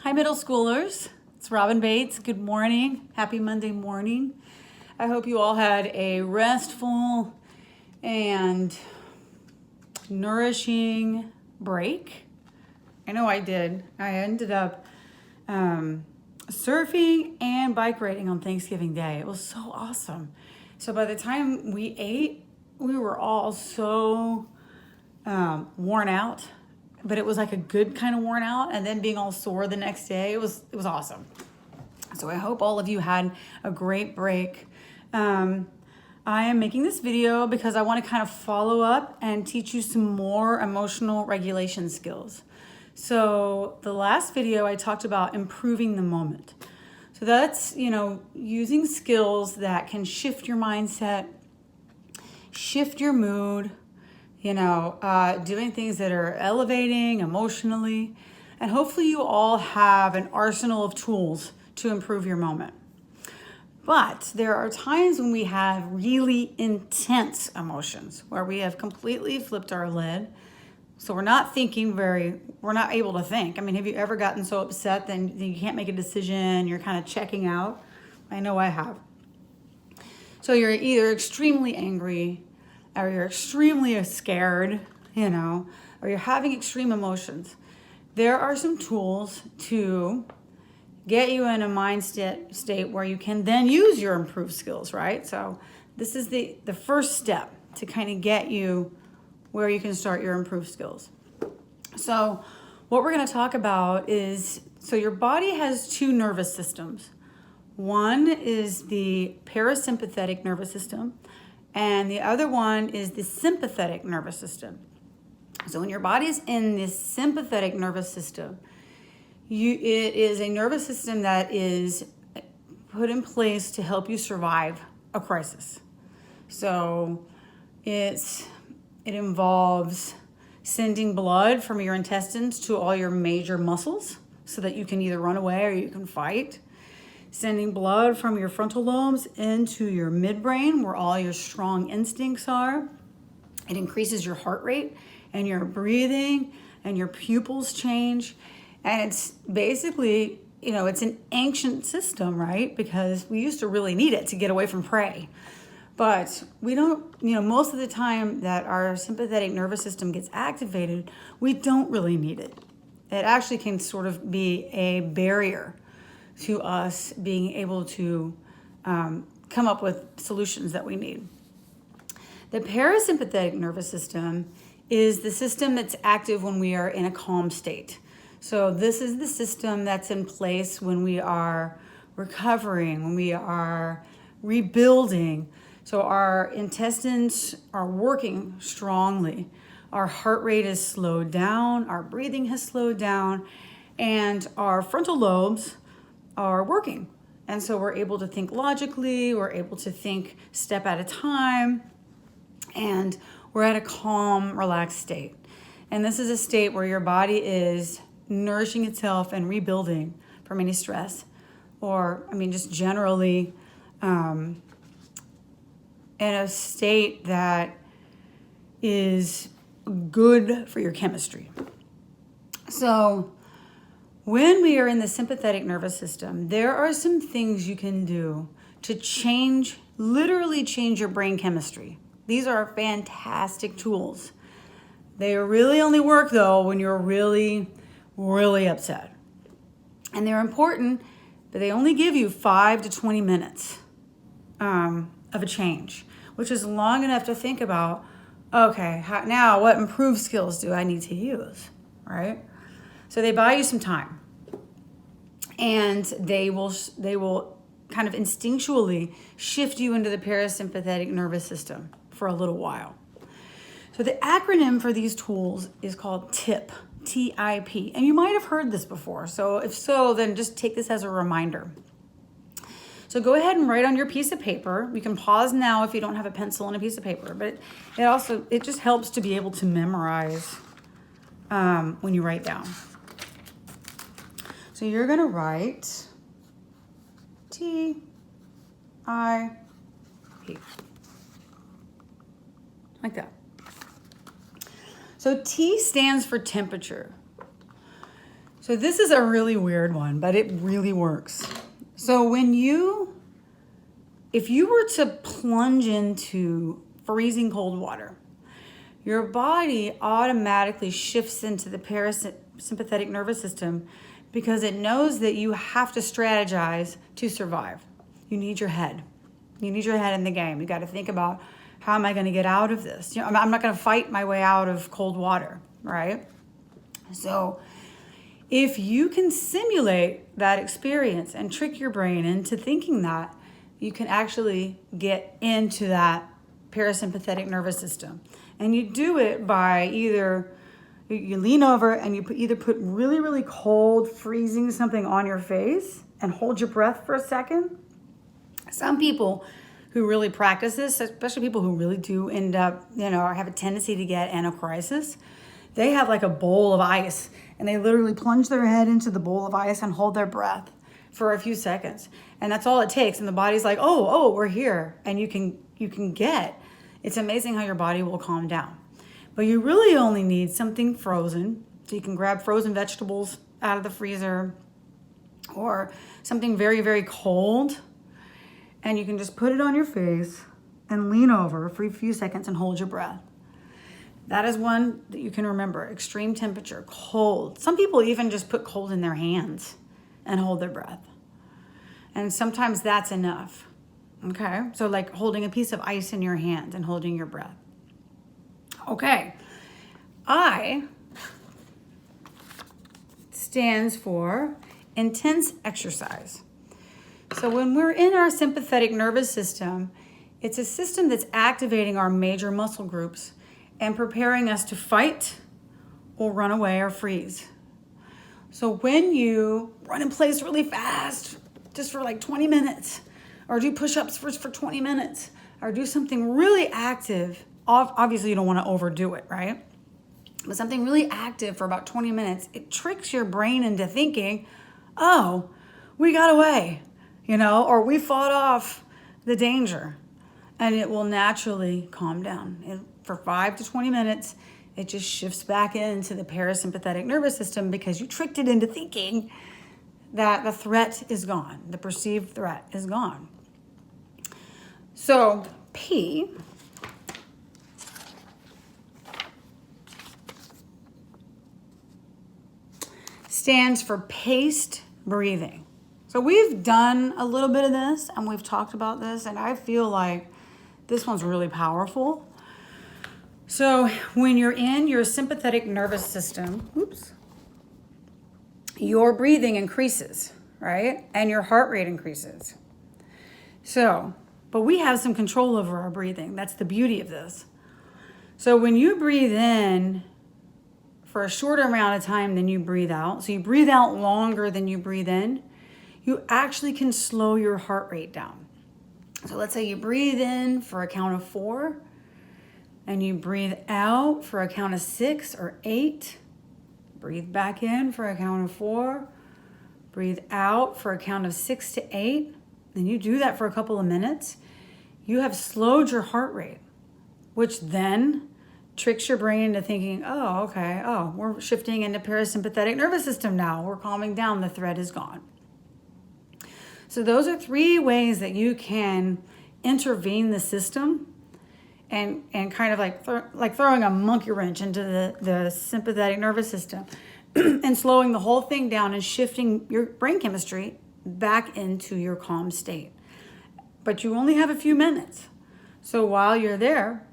Hi, middle schoolers. It's Robin Bates. Good morning. Happy Monday morning. I hope you all had a restful and nourishing break. I know I did. I ended up surfing and bike riding on Thanksgiving Day. It was so awesome. So by the time we ate, we were all so worn out, but it was like a good kind of worn out, and then being all sore the next day, it was awesome. So I hope all of you had a great break. I am making this video because I want to kind of follow up and teach you some more emotional regulation skills. So the last video I talked about improving the moment. So that's, using skills that can shift your mindset, shift your mood, doing things that are elevating emotionally. And hopefully you all have an arsenal of tools to improve your moment. But there are times when we have really intense emotions where we have completely flipped our lid. So we're not able to think. I mean, have you ever gotten so upset that you can't make a decision, you're kind of checking out? I know I have. So you're either extremely angry, or you're extremely scared, or you're having extreme emotions. There are some tools to get you in a mind state where you can then use your improved skills, right? So this is the first step to kind of get you where you can start your improved skills. So what we're going to talk about is, so your body has two nervous systems. One is the parasympathetic nervous system, and the other one is the sympathetic nervous system. So when your body's in this sympathetic nervous system, it is a nervous system that is put in place to help you survive a crisis. So it involves sending blood from your intestines to all your major muscles so that you can either run away or you can fight. Sending blood from your frontal lobes into your midbrain where all your strong instincts are. It increases your heart rate and your breathing, and your pupils change. And it's basically, it's an ancient system, right? Because we used to really need it to get away from prey. But we don't, most of the time that our sympathetic nervous system gets activated, we don't really need it. It actually can sort of be a barrier to us being able to come up with solutions that we need. The parasympathetic nervous system is the system that's active when we are in a calm state. So this is the system that's in place when we are recovering, when we are rebuilding. So our intestines are working strongly. Our heart rate is slowed down, our breathing has slowed down, and our frontal lobes are working. And so we're able to think logically, we're able to think step at a time, and we're at a calm, relaxed state. And this is a state where your body is nourishing itself and rebuilding from any stress, or just generally in a state that is good for your chemistry. So when we are in the sympathetic nervous system, there are some things you can do to literally change your brain chemistry. These are fantastic tools. They really only work, though, when you're really, really upset. And they're important, but they only give you 5 to 20 minutes of a change, which is long enough to think about, okay, now what improved skills do I need to use, right? So they buy you some time, and they will kind of instinctually shift you into the parasympathetic nervous system for a little while. So the acronym for these tools is called TIP, T.I.P. And you might have heard this before. So if so, then just take this as a reminder. So go ahead and write on your piece of paper. You can pause now if you don't have a pencil and a piece of paper, but it just helps to be able to memorize when you write down. So you're gonna write T.I.P. Like that. So T stands for temperature. So this is a really weird one, but it really works. So if you were to plunge into freezing cold water, your body automatically shifts into the parasympathetic nervous system because it knows that you have to strategize to survive. You need your head. You need your head in the game. You got to think about, how am I going to get out of this? I'm not going to fight my way out of cold water, right? So if you can simulate that experience and trick your brain into thinking that, you can actually get into that parasympathetic nervous system. And you do it by either you lean over and you either put really, really cold, freezing something on your face and hold your breath for a second. Some people who really practice this, especially people who really do end up, or have a tendency to get anaphylaxis, they have like a bowl of ice and they literally plunge their head into the bowl of ice and hold their breath for a few seconds. And that's all it takes. And the body's like, oh, we're here. And you can get, it's amazing how your body will calm down. But you really only need something frozen. So you can grab frozen vegetables out of the freezer or something very, very cold. And you can just put it on your face and lean over for a few seconds and hold your breath. That is one that you can remember. Extreme temperature, cold. Some people even just put cold in their hands and hold their breath. And sometimes that's enough. Okay? So like holding a piece of ice in your hand and holding your breath. Okay. I stands for intense exercise. So when we're in our sympathetic nervous system, it's a system that's activating our major muscle groups and preparing us to fight or run away or freeze. So when you run in place really fast, just for like 20 minutes, or do push-ups for 20 minutes, or do something really active, obviously you don't want to overdo it, right? But something really active for about 20 minutes, it tricks your brain into thinking, oh, we got away, or we fought off the danger. And it will naturally calm down. For 5 to 20 minutes, it just shifts back into the parasympathetic nervous system because you tricked it into thinking that the threat is gone. The perceived threat is gone. So P stands for paced breathing. So we've done a little bit of this and we've talked about this, and I feel like this one's really powerful. So when you're in your sympathetic nervous system, your breathing increases, right? And your heart rate increases. But we have some control over our breathing. That's the beauty of this. So when you breathe in for a shorter amount of time than you breathe out, so you breathe out longer than you breathe in, you actually can slow your heart rate down. So let's say you breathe in for a count of 4 and you breathe out for a count of 6 or 8. Breathe back in for a count of 4. Breathe out for a count of 6 to 8. Then you do that for a couple of minutes. You have slowed your heart rate, which then tricks your brain into thinking, oh, okay, we're shifting into parasympathetic nervous system now. We're calming down. The threat is gone. So those are 3 ways that you can intervene the system and kind of like throwing a monkey wrench into the sympathetic nervous system and slowing the whole thing down and shifting your brain chemistry back into your calm state. But you only have a few minutes. So while you're there,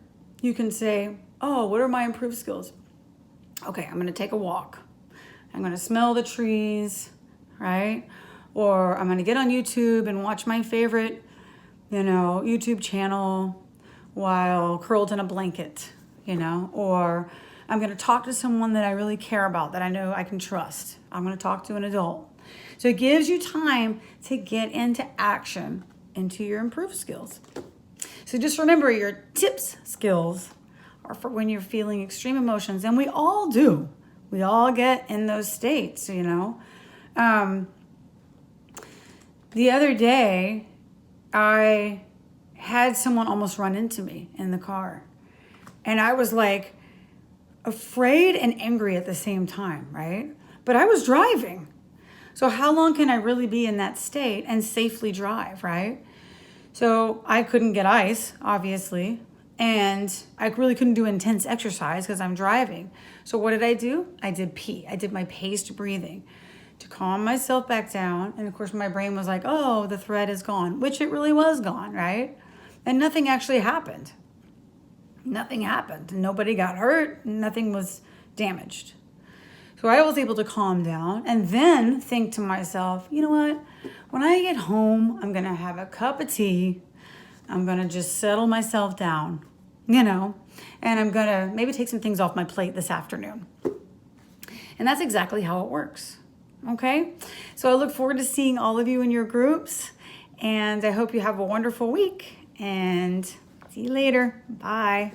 you can say, oh, what are my improved skills? Okay, I'm going to take a walk. I'm going to smell the trees, right? Or I'm going to get on YouTube and watch my favorite, YouTube channel while curled in a blanket, or I'm going to talk to someone that I really care about, that I know I can trust. I'm going to talk to an adult. So it gives you time to get into action, into your improved skills. So just remember, your tips skills are for when you're feeling extreme emotions, and we all do. We all get in those states, The other day, I had someone almost run into me in the car. And I was like afraid and angry at the same time, right? but I was driving. So how long can I really be in that state and safely drive, right? So I couldn't get ice, obviously, and I really couldn't do intense exercise because I'm driving. So what did I do? I did pee. I did my paced breathing to calm myself back down. And of course, my brain was like, oh, the threat is gone, which it really was gone, right? And nothing actually happened. Nothing happened. Nobody got hurt. Nothing was damaged. So I was able to calm down and then think to myself, you know what? When I get home, I'm going to have a cup of tea. I'm going to just settle myself down, and I'm going to maybe take some things off my plate this afternoon. And that's exactly how it works. Okay? So I look forward to seeing all of you in your groups, and I hope you have a wonderful week, and see you later. Bye.